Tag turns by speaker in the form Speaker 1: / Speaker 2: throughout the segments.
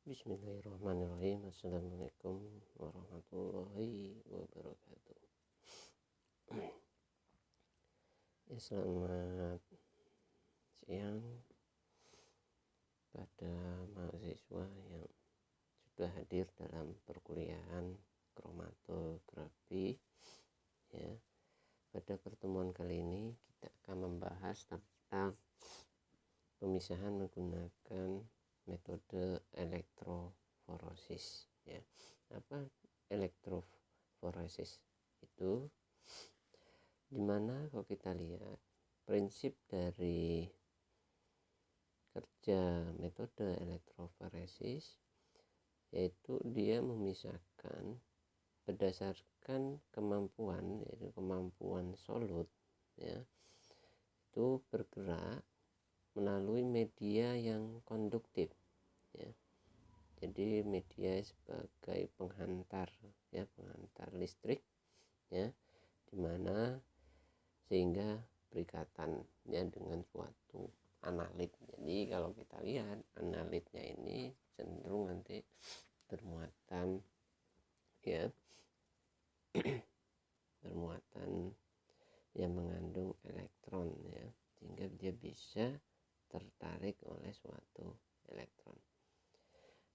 Speaker 1: Bismillahirrahmanirrahim. Assalamualaikum warahmatullahi wabarakatuh. Selamat siang pada mahasiswa yang sudah hadir dalam perkuliahan kromatografi. Pada pertemuan kali ini kita akan membahas tentang pemisahan menggunakan metode elektroforosis. Apa elektroforosis itu? Dimana kalau kita lihat prinsip dari kerja metode elektroforosis, yaitu dia memisahkan berdasarkan kemampuan, yaitu kemampuan solut, itu bergerak melalui media yang konduktif, jadi media sebagai penghantar, penghantar listrik, dimana sehingga berikatan dengan suatu analit. Jadi kalau kita lihat analitnya ini cenderung nanti bermuatan bermuatan yang mengandung elektron, sehingga dia bisa tertarik oleh suatu elektron.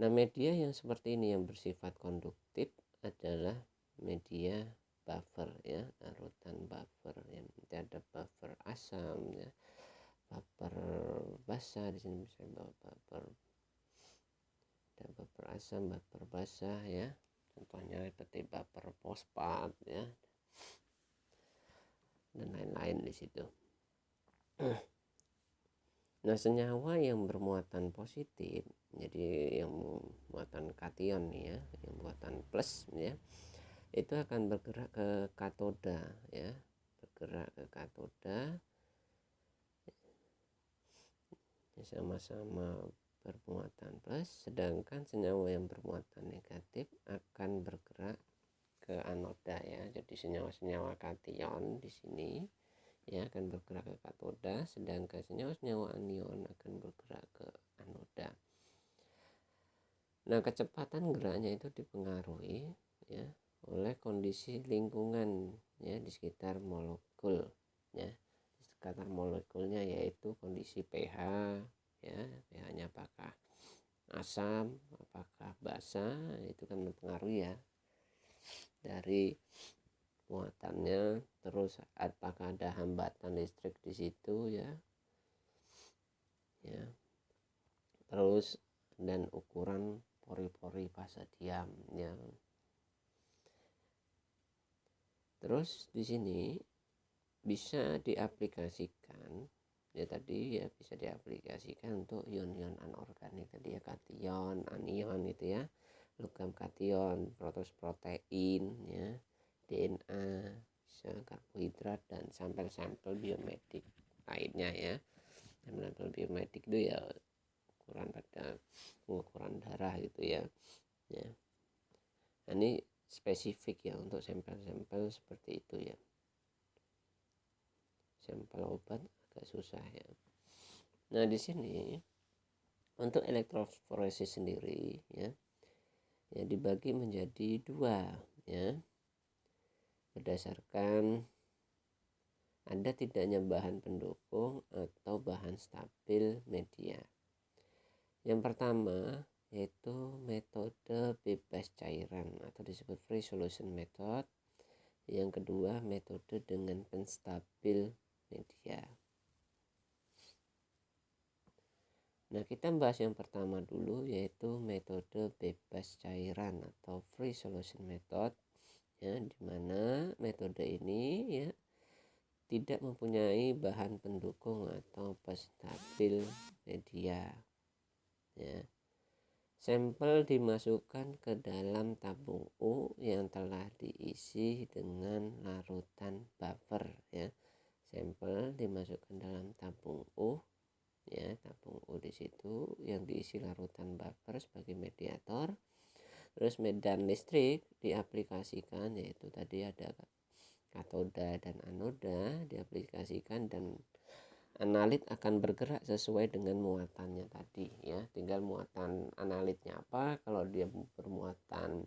Speaker 1: Nah, media yang seperti ini yang bersifat konduktif adalah media buffer, larutan buffer. Nanti ada buffer asam, buffer basah. Di sini bisa buffer, ada buffer asam, buffer basah, contohnya seperti buffer fosfat, dan lain-lain di situ. Nah, senyawa yang bermuatan positif, jadi yang muatan kation yang muatan plus, itu akan bergerak ke katoda, bergerak ke katoda, sama-sama bermuatan plus, sedangkan senyawa yang bermuatan negatif akan bergerak ke anoda, jadi senyawa-senyawa kation di sini akan bergerak ke katoda, sedangkan senyawa-senyawa anion akan bergerak ke anoda. Nah, kecepatan geraknya itu dipengaruhi oleh kondisi lingkungan di sekitar molekul, di sekitar molekulnya, yaitu kondisi pH, pH-nya apakah asam, apakah basah, itu kan mempengaruhi dari muatannya. Terus apakah ada hambatan listrik di situ, terus dan ukuran pori-pori fase diam, Terus di sini bisa diaplikasikan bisa diaplikasikan untuk ion-ion anorganik tadi, kation, anion itu, logam kation, protein, DNA, karbohidrat, dan sampel-sampel biomedik lainnya, sampel biomedik itu ukuran pada pengukuran darah gitu, Nah, ini spesifik untuk sampel-sampel seperti itu, sampel obat agak susah, Nah, di sini untuk elektroforosis sendiri dibagi menjadi dua, berdasarkan ada tidaknya bahan pendukung atau bahan stabil media. Yang pertama yaitu metode bebas cairan atau disebut free solution method. Yang kedua metode dengan penstabil media. Nah, kita bahas yang pertama dulu, yaitu metode bebas cairan atau free solution method, di mana metode ini tidak mempunyai bahan pendukung atau penstabil media. Sampel dimasukkan ke dalam tabung U yang telah diisi dengan larutan buffer, Sampel dimasukkan dalam tabung U, tabung U di situ yang diisi larutan buffer sebagai mediator. Terus medan listrik diaplikasikan, yaitu tadi ada katoda dan anoda diaplikasikan, dan analit akan bergerak sesuai dengan muatannya tadi ya. Tinggal muatan analitnya apa. Kalau dia bermuatan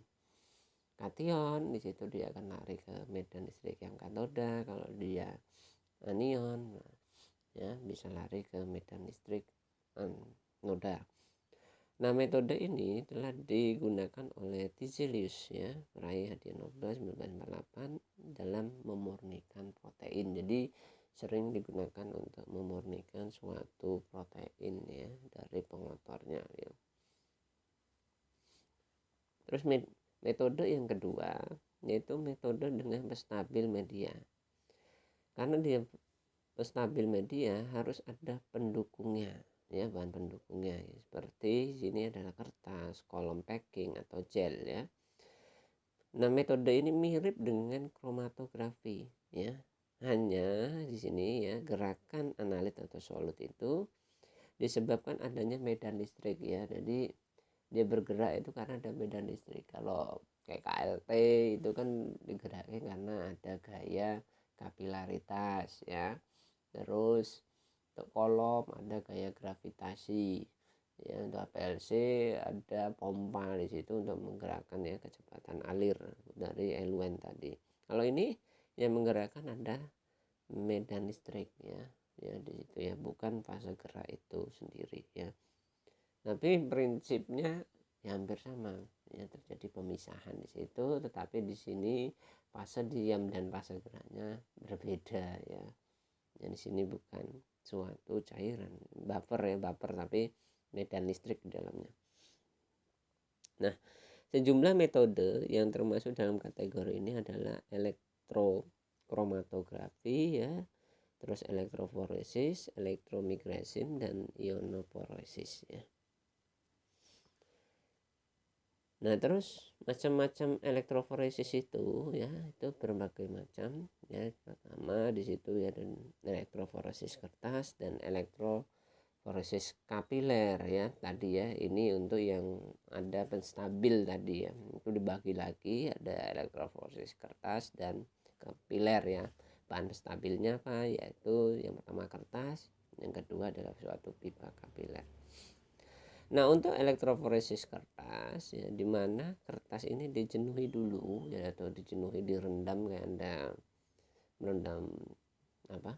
Speaker 1: kation, di situ dia akan lari ke medan listrik yang katoda. Kalau dia anion, ya bisa lari ke medan listrik anoda. Nah, metode ini telah digunakan oleh Tiselius ya, peraih hadiah Nobel 1948 dalam memurnikan protein. Jadi sering digunakan untuk memurnikan suatu protein ya dari pengotornya ya. Terus metode yang kedua yaitu metode dengan penstabil media. Karena dia penstabil media harus ada pendukungnya ya, bahan pendukungnya ya. Seperti sini adalah kertas, kolom packing atau gel ya. Nah, metode ini mirip dengan kromatografi ya. Hanya di sini ya, gerakan analit atau solut itu disebabkan adanya medan listrik ya. Jadi dia bergerak itu karena ada medan listrik. Kalau kayak KLT itu kan digerakkan karena ada gaya kapilaritas ya. Terus untuk kolom ada gaya gravitasi ya. Untuk PLC ada pompa di situ untuk menggerakkan ya kecepatan alir dari eluen tadi. Kalau ini yang menggerakkan ada medan listrik ya di situ ya, bukan fase gerak itu sendiri ya. Tapi prinsipnya ya hampir sama ya, terjadi pemisahan di situ, tetapi di sini fase diam dan fase geraknya berbeda ya. Yang di sini bukan suatu cairan buffer tapi medan listrik di dalamnya. Nah, sejumlah metode yang termasuk dalam kategori ini adalah elektrokromatographi ya, terus elektroforesis, elektromigration, dan ionoforesis ya. Nah, terus macam-macam elektroforesis itu ya, itu berbagai macam ya. Pertama di situ ya, dan elektroforesis kertas dan elektroforesis kapiler ya tadi ya. Ini untuk yang ada penstabil tadi ya. Itu dibagi lagi, ada elektroforesis kertas dan kapiler ya. Bahan penstabilnya apa? Yaitu yang pertama kertas, yang kedua adalah suatu pipa kapiler. Nah, untuk elektroforesis kertas ya, di mana kertas ini dijenuhi dulu ya, atau dijenuhi direndam kayak Anda merendam apa?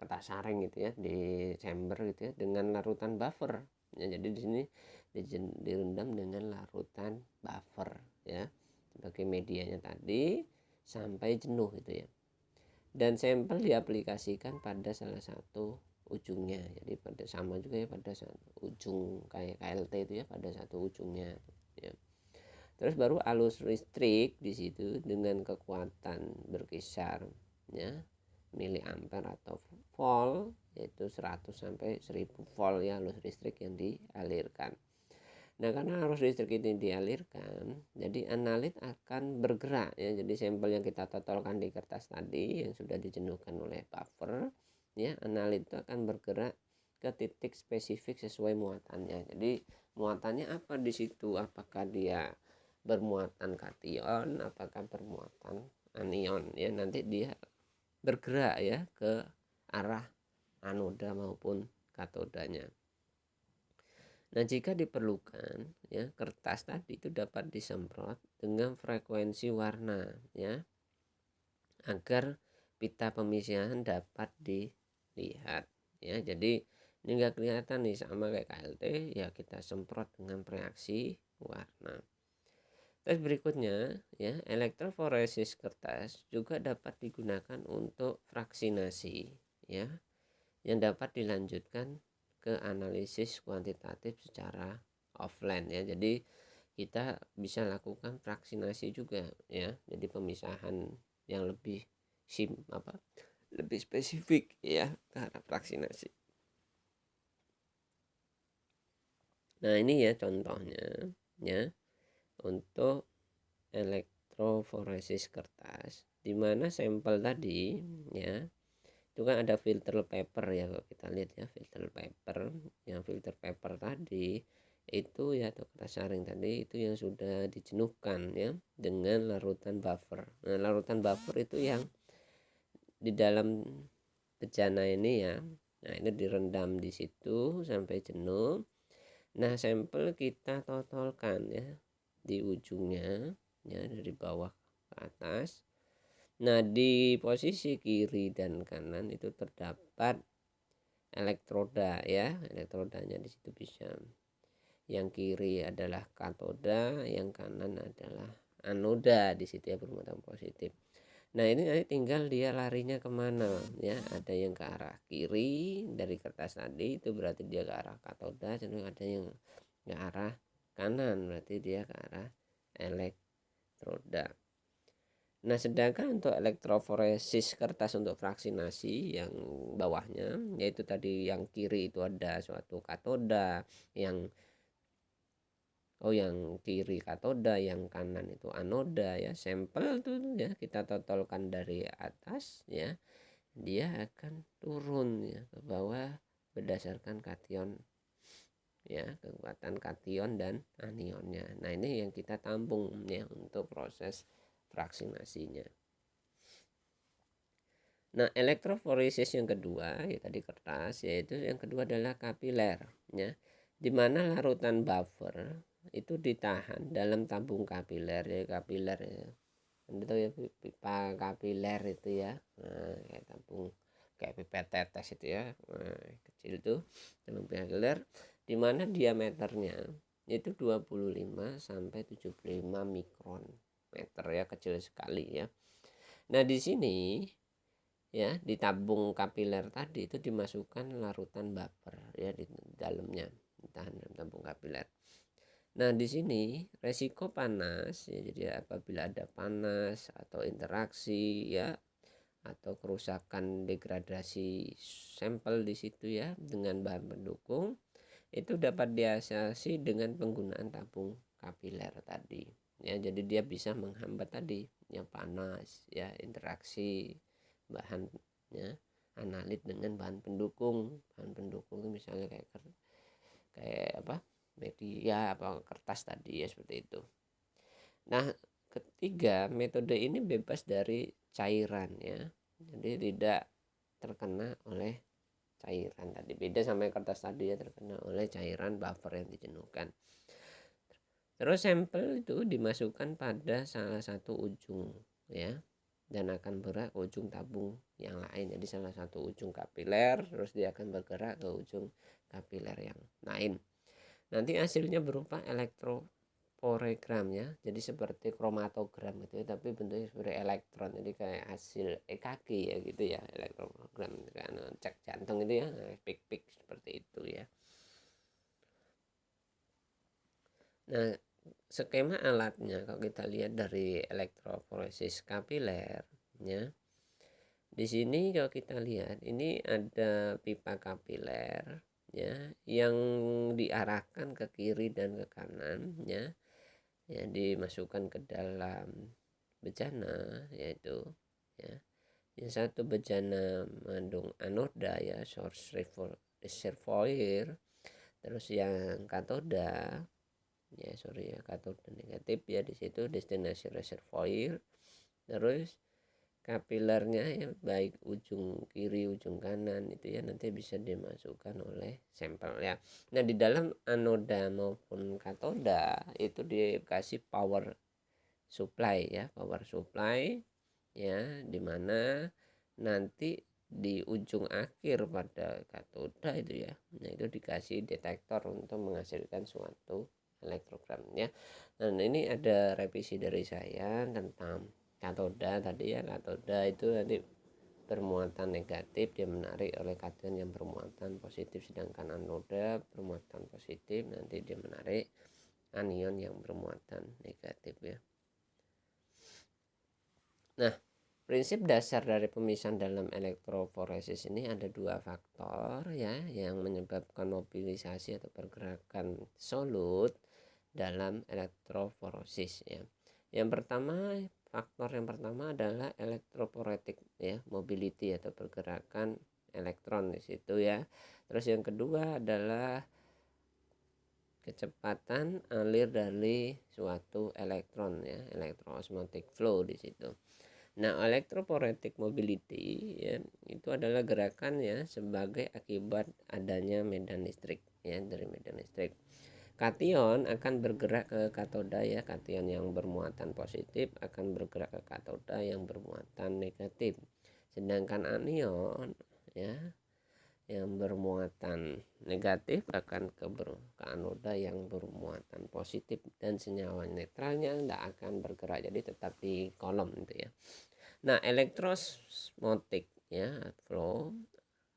Speaker 1: Kertas saring gitu ya, di chamber gitu ya, dengan larutan buffer. Ya, jadi di sini direndam dengan larutan buffer ya sebagai medianya tadi sampai jenuh gitu ya. Dan sampel diaplikasikan pada salah satu ujungnya, jadi pada sama juga ya, pada satu ujung kayak KLT itu ya, pada satu ujungnya ya. Terus baru arus listrik di situ dengan kekuatan berkisar ya miliampere atau volt, yaitu 100 sampai 1000 volt ya arus listrik yang dialirkan. Nah, karena arus listrik ini dialirkan, jadi analit akan bergerak ya. Jadi sampel yang kita totolkan di kertas tadi yang sudah dijenuhkan oleh buffer ya, analit itu akan bergerak ke titik spesifik sesuai muatannya. Jadi muatannya apa di situ? Apakah dia bermuatan kation, apakah bermuatan anion ya. Nanti dia bergerak ya ke arah anoda maupun katodanya. Nah, jika diperlukan ya, kertas tadi itu dapat disemprot dengan frekuensi warna ya, agar pita pemisahan dapat dilihat ya. Jadi ini enggak kelihatan nih sama kayak KLT ya, kita semprot dengan reaksi warna. Terus berikutnya ya, elektroforesis kertas juga dapat digunakan untuk fraksinasi ya, yang dapat dilanjutkan ke analisis kuantitatif secara offline ya. Jadi kita bisa lakukan fraksinasi juga ya, jadi pemisahan yang lebih lebih spesifik ya ke arah fraksinasi. Nah, ini ya contohnya ya untuk elektroforesis kertas, di mana sampel tadi ya itu kan ada filter paper ya. Kalau kita lihat ya, filter paper, yang filter paper tadi itu ya, atau kertas saring tadi itu yang sudah dijenuhkan ya dengan larutan buffer. Nah, larutan buffer itu yang di dalam bejana ini ya, Nah, ini direndam di situ sampai jenuh. Nah, sampel kita totolkan ya di ujungnya ya, dari bawah ke atas. Nah, di posisi kiri dan kanan itu terdapat elektroda ya. Elektrodanya di situ bisa. Yang kiri adalah katoda, yang kanan adalah anoda, di situ ya, bermuatan positif. Nah, ini nanti tinggal dia larinya kemana ya. Ada yang ke arah kiri dari kertas tadi, itu berarti dia ke arah katoda. Cenderung ada yang ke arah kanan, berarti dia ke arah elektroda. Nah, sedangkan untuk elektroforesis kertas untuk fraksinasi yang bawahnya, yaitu tadi yang kiri itu ada suatu katoda, yang kiri katoda, yang kanan itu anoda ya. Sampel tuh ya kita totolkan dari atas ya, dia akan turun ya ke bawah berdasarkan kation ya, kekuatan kation dan anionnya. Nah, ini yang kita tampung ya untuk proses fraksinasinya. Nah, elektroforesis yang kedua ya tadi kertas, yaitu yang kedua adalah kapiler ya, dimana larutan buffer itu ditahan dalam tabung kapiler ya. Kapiler ya, itu ya, pipa kapiler itu ya. Nah, kayak tabung kayak pipet tetes itu ya. Nah, kecil itu tabung kapiler, dimana diameternya itu 25 sampai 75 mikron meter ya, kecil sekali ya. Nah, di sini ya, di tabung kapiler tadi itu dimasukkan larutan buffer ya di dalamnya, ditahan dalam tabung kapiler. Nah, di sini resiko panas ya, jadi apabila ada panas atau interaksi ya, atau kerusakan degradasi sampel di situ ya dengan bahan pendukung, itu dapat diatasi dengan penggunaan tabung kapiler tadi ya. Jadi dia bisa menghambat tadi yang panas ya, interaksi bahannya analit dengan bahan pendukung. Bahan pendukung itu misalnya kayak apa, media apa kertas tadi ya, seperti itu. Nah, ketiga, metode ini bebas dari cairan ya, jadi tidak terkena oleh cairan tadi. Beda sama kertas tadi ya, terkena oleh cairan buffer yang dijenuhkan. Terus sampel itu dimasukkan pada salah satu ujung ya, dan akan bergerak ke ujung tabung yang lain. Jadi salah satu ujung kapiler, terus dia akan bergerak ke ujung kapiler yang lain. Nanti hasilnya berupa elektroforegram ya, jadi seperti kromatogram gitu ya, tapi bentuknya seperti elektron. Jadi kayak hasil EKG ya gitu ya, elektroforegram kan, cek jantung itu ya, pik-pik seperti itu ya. Nah, skema alatnya kalau kita lihat dari elektroforesis kapiler ya, di sini kalau kita lihat ini ada pipa kapiler ya, yang diarahkan ke kiri dan ke kanan ya, dimasukkan ke dalam bejana, yaitu ya, yang satu bejana mengandung anoda ya, source reservoir, terus yang katoda ya, katoda negatif ya, di situ destinasi reservoir. Terus kapilernya ya, baik ujung kiri ujung kanan itu ya, nanti bisa dimasukkan oleh sampel ya. Nah, di dalam anoda maupun katoda itu dikasih power supply ya, power supply ya, dimana nanti di ujung akhir pada katoda itu ya, nah itu dikasih detektor untuk menghasilkan suatu elektrogram ya. Dan ini ada revisi dari saya tentang katoda tadi ya. Katoda itu nanti bermuatan negatif, dia menarik oleh kation yang bermuatan positif, sedangkan anoda bermuatan positif, nanti dia menarik anion yang bermuatan negatif ya. Nah, prinsip dasar dari pemisahan dalam elektroforesis ini ada dua faktor ya, yang menyebabkan mobilisasi atau pergerakan solut dalam elektroforesis ya. Faktor yang pertama adalah elektroforetik ya, mobility atau pergerakan elektron di situ ya. Terus yang kedua adalah kecepatan alir dari suatu elektron ya, electroosmotic flow di situ. Nah, electroporetic mobility ya itu adalah gerakan ya sebagai akibat adanya medan listrik ya dari medan listrik. Kation akan bergerak ke katoda ya, kation yang bermuatan positif akan bergerak ke katoda yang bermuatan negatif. Sedangkan anion ya yang bermuatan negatif akan ke anoda yang bermuatan positif, dan senyawa netralnya tidak akan bergerak, jadi tetap di kolom itu ya. Nah, elektrosmotik ya flow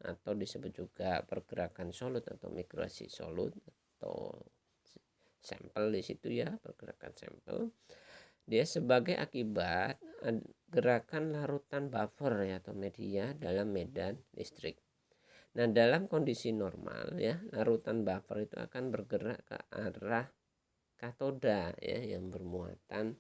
Speaker 1: atau disebut juga pergerakan solut atau migrasi solut atau sampel di situ ya, pergerakan sampel. Dia sebagai akibat gerakan larutan buffer ya atau media dalam medan listrik. Nah, dalam kondisi normal ya, larutan buffer itu akan bergerak ke arah katoda ya yang bermuatan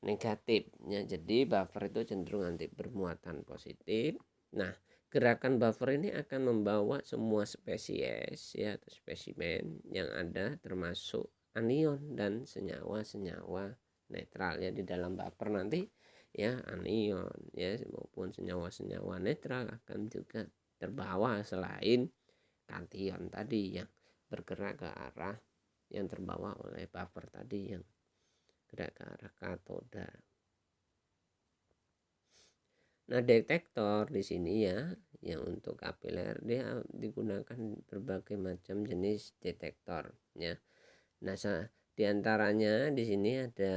Speaker 1: negatif ya. Jadi buffer itu cenderung nanti bermuatan positif. Nah, gerakan buffer ini akan membawa semua spesies ya atau spesimen yang ada termasuk anion dan senyawa-senyawa netral ya di dalam buffer nanti ya, anion ya maupun senyawa-senyawa netral akan juga terbawa, selain kation tadi yang bergerak ke arah yang terbawa oleh buffer tadi yang gerak ke arah katoda. Nah, detektor di sini ya yang untuk kapiler dia digunakan berbagai macam jenis detektor ya. Nah, diantaranya di sini ada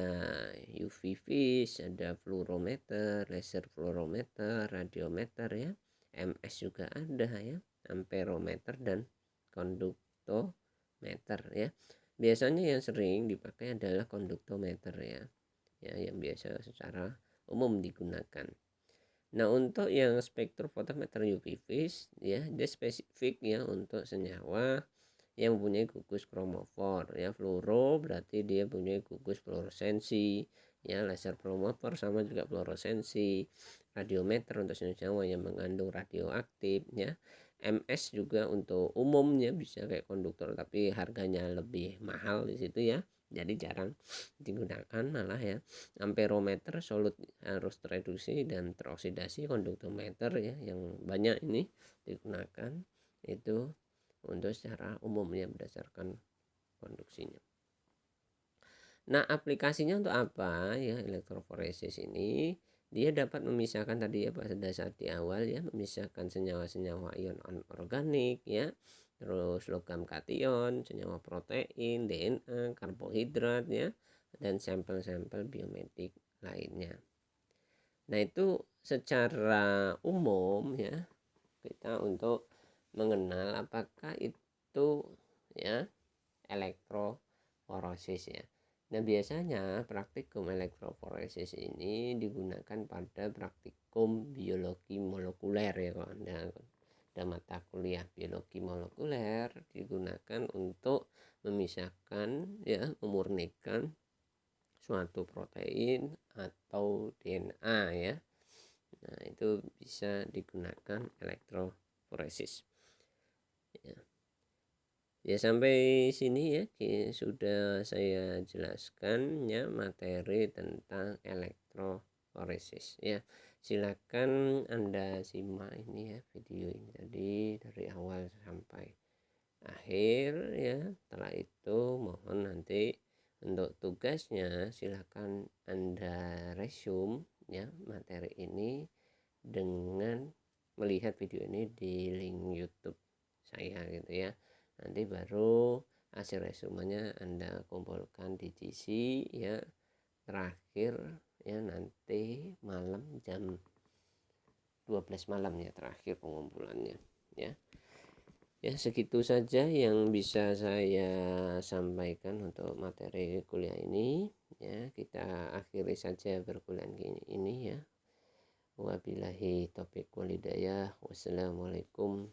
Speaker 1: UV vis, ada fluorometer, laser fluorometer, radiometer ya. MS juga ada ya, amperometer dan konduktometer ya. Biasanya yang sering dipakai adalah konduktometer ya. Ya, yang biasa secara umum digunakan. Nah, untuk yang spektrofotometer UV vis ya, dia spesifik ya untuk senyawa yang mempunyai gugus kromofor ya. Fluoro berarti dia punya gugus fluoresensi ya. Laser fluorometer sama juga fluoresensi. Radiometer untuk senyawa yang mengandung radioaktif ya. MS juga untuk umumnya bisa kayak konduktor, tapi harganya lebih mahal di situ ya, jadi jarang digunakan malah ya. Amperometer solut harus tereduksi dan teroksidasi. Konduktometer ya yang banyak ini digunakan itu untuk secara umum ya berdasarkan konduksinya. Nah, aplikasinya untuk apa ya elektroforesis ini? Dia dapat memisahkan tadi ya pada saat di awal ya, memisahkan senyawa-senyawa ion organik ya, terus logam kation, senyawa protein, DNA, karbohidrat ya, dan sampel-sampel biometrik lainnya. Nah, itu secara umum ya kita untuk mengenal apakah itu ya elektroforesis ya. Nah, biasanya praktikum elektroforesis ini digunakan pada praktikum biologi molekuler ya. Kalau ada mata kuliah biologi molekuler digunakan untuk memisahkan ya, memurnikan suatu protein atau DNA ya. Nah, itu bisa digunakan elektroforesis ya. Ya, sampai sini ya sudah saya jelaskan ya materi tentang elektroforesis ya. Silakan Anda simak ini ya video ini tadi dari awal sampai akhir ya. Setelah itu mohon nanti untuk tugasnya silakan Anda resume ya materi ini dengan melihat video ini di link YouTube saya gitu ya. Nanti baru hasil resumenya Anda kumpulkan di GC ya, terakhir ya nanti malam jam 12 malam ya terakhir pengumpulannya ya. Ya, segitu saja yang bisa saya sampaikan untuk materi kuliah ini ya. Kita akhiri saja perkuliahan ini ya. Wabillahi taufiq walhidayah. Wassalamualaikum